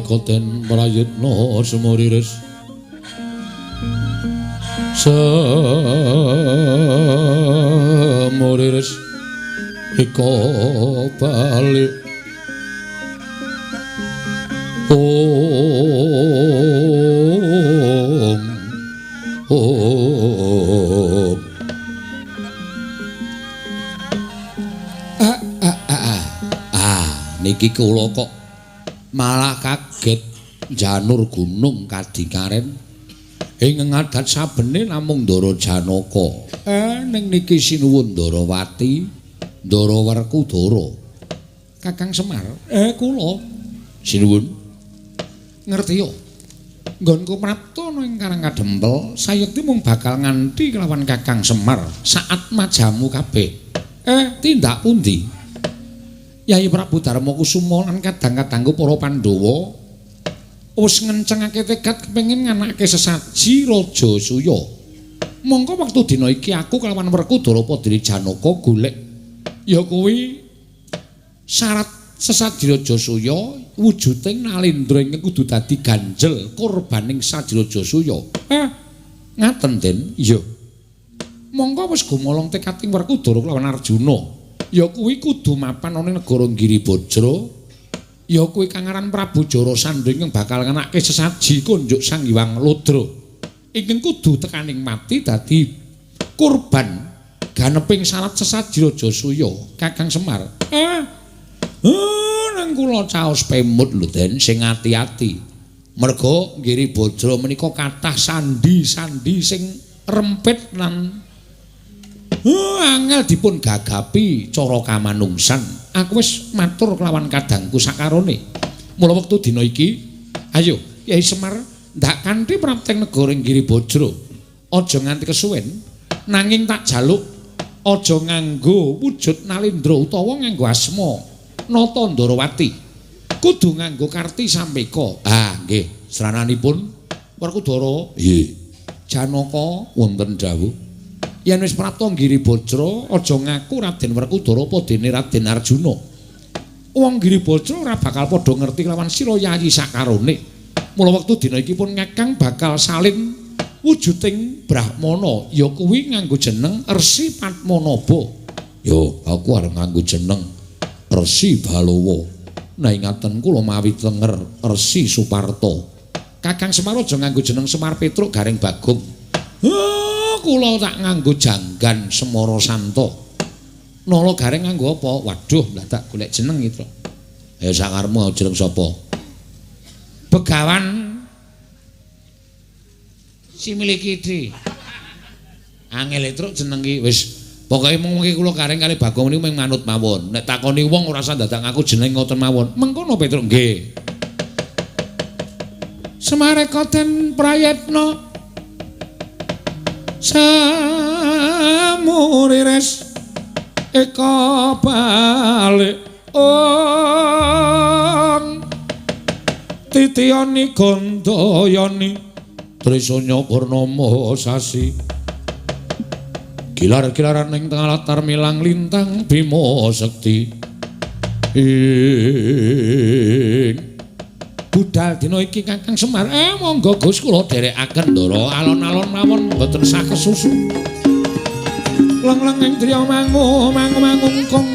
Koten prayitna semuriris semuriris iko bali niki kula kok malah kaget janur gunung kadingaren ing ngadat sabene namung Ndara Janaka ning niki sinuwun Ndarawati Ndara Werkudara Kakang Semar kula sinuwun ngerti yo nggonku prapta ing Karang Kadempel sayekti mung bakal nganti kelawan Kakang Semar saat majamu kabeh tindak pundi Yai Prabu Darmakusuma lan kadang-kadangku para Pandhawa wis ngencengake tekad kepengin nganakake sesaji Raja Suya. Mongko wektu dina iki aku kelawan Werkudara Padri Janaka golek ya kuwi syarat sesaji Raja Suya wujuding Nalendra ing kudu dadi ganjel korbaning sesaji Raja Suya. Ngaten Den? Iya. Mongko wis gumolong tekad ing Werkudara kelawan Arjuna. Ya kuwi kudu mapan ana negara Giribajra. Ya kuwi kang aran Prabu Jarasandha ingkang bakal nganake sesaji kunjuk Sang Hyang Lodra. Ingkang kudu tekaning mati dadi kurban ganeping syarat sesaji Raja Suya, Kakang Semar. Nang kula caos pemut lho Den, sing ati-ati. Merga Giribajra menika kathah sandi-sandi sing rempit lan angel dipun gagapi cara kamanungsan. Aku wis matur kelawan kadangku sakarone. Mula wektu dina iki, ayo Kyai Semar ndak kanthi prapteng negara Giribajra. Aja nganti kesuwen, nanging tak jaluk aja nganggo wujud Nalendra utawa nganggo asma Nata Ndarawati. Kudu nganggo Karti Sampeka. Nggih, srananipun Werkudara. Nggih. Janaka wonten dawuh. Yen wis prapta Giribajra aja ngaku Raden Werkudara apa dene Raden Arjuna. Wong Giribajra ora bakal padha ngerti lawan sira Yayi sakarone. Mula wektu dina iki pun Kakang bakal salin wujuding Brahmana ya kuwi nganggo jeneng Resi Padmanaba. Yo, aku arep nganggo jeneng Resi Balawa. Naingaten kula mawi tenger Resi Suparto. Kakang Semar aja nganggo jeneng Semar Petruk Garing Bagong. Kula tak nganggo Janggan Semara Santo. Nala Garing nganggo apa? Waduh, lah tak golek jeneng iki, Tru. Ya sakarmu jeneng sapa? Begawan Similikidi. Angel Truk jeneng iki wis pokoke mung iki kula Garing kali Bagong niku mung manut mawon. Nek takoni wong ora usah dadak ngaku jeneng ngoten mawon. Mengkono Petruk nggih. Semareka den prayetna samurires eka balik titiyani gandayani trisanya purnama sasi gilar-gilaran ing tengah latar milang lintang Bima Sekti budal dina iki Kakang Semar monggo Gus kula dherekaken ndara alon-alon mawon mboten saged susu leng-leng ing driya mangungkung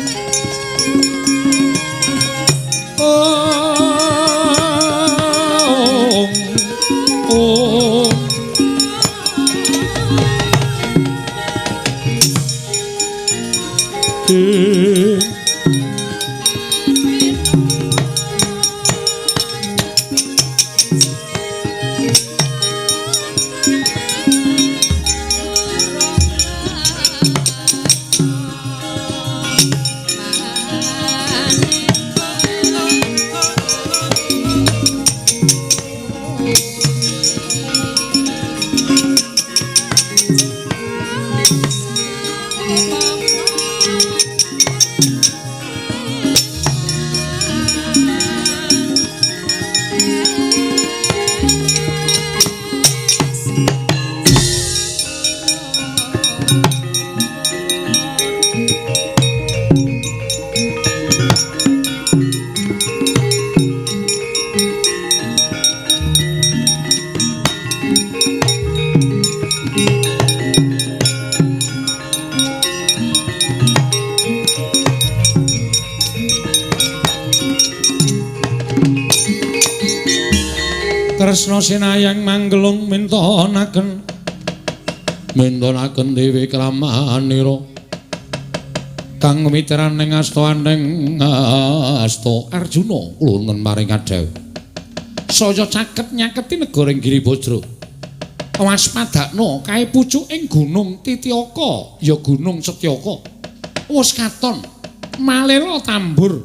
Kresna sinayang manggelung mintonaken dewi kramanira kang mitraning astaning asta Arjuna kula maring adhaw saya caket nyaketi negara ing Giribajra waspadakna kae pucuking gunung Tityaka ya gunung Setyaka wis katon malira tambur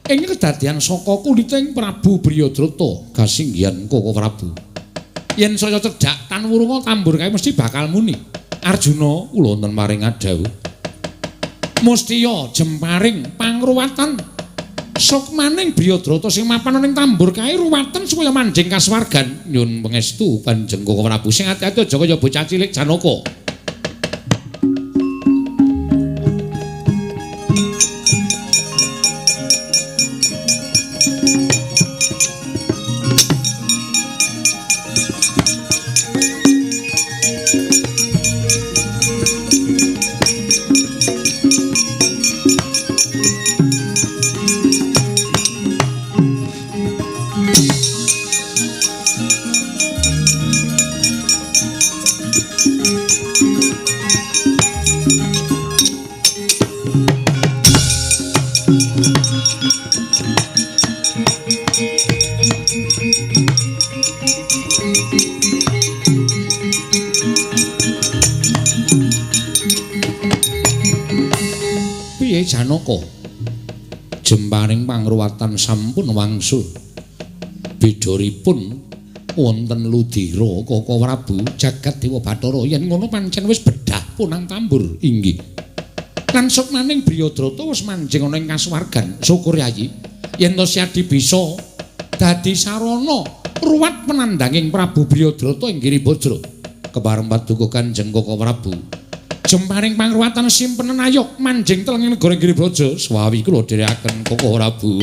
ing kedadian saka kuliting Prabu Briyadrata kasinggihan Koko Prabu yen saya cedhak tan wurunga tambur kae mesti bakal muni Arjuna kula wonten maring adhaw mustiya jemparing pangruwatan sok maning Briyadrata sing mapan ning tambur kae ruwaten supaya manjing kasuwargan nyun pangestu Kanjeng Koko Prabu sing ati-ati aja kaya bocah cilik Janaka. Janaka jemparing pangruwatan sampun wangsul bidoripun wonten ludira Koko Prabu jagat Dewa Bathara yen ngono pancen wis bedah punang tambur inggih lan sok maning Briyadrata wis manjing ana ing kasuwargan syukur yayi yen to Siadi bisa dadi sarana ruwat penandhanging Prabu Briyadrata ing Giribajra kepareng paduka Kanjeng Koko Prabu jemparing pangruwatan simpenen ayok manjing telenging negara Giribajra swawi kula dherekaken Koko Prabu.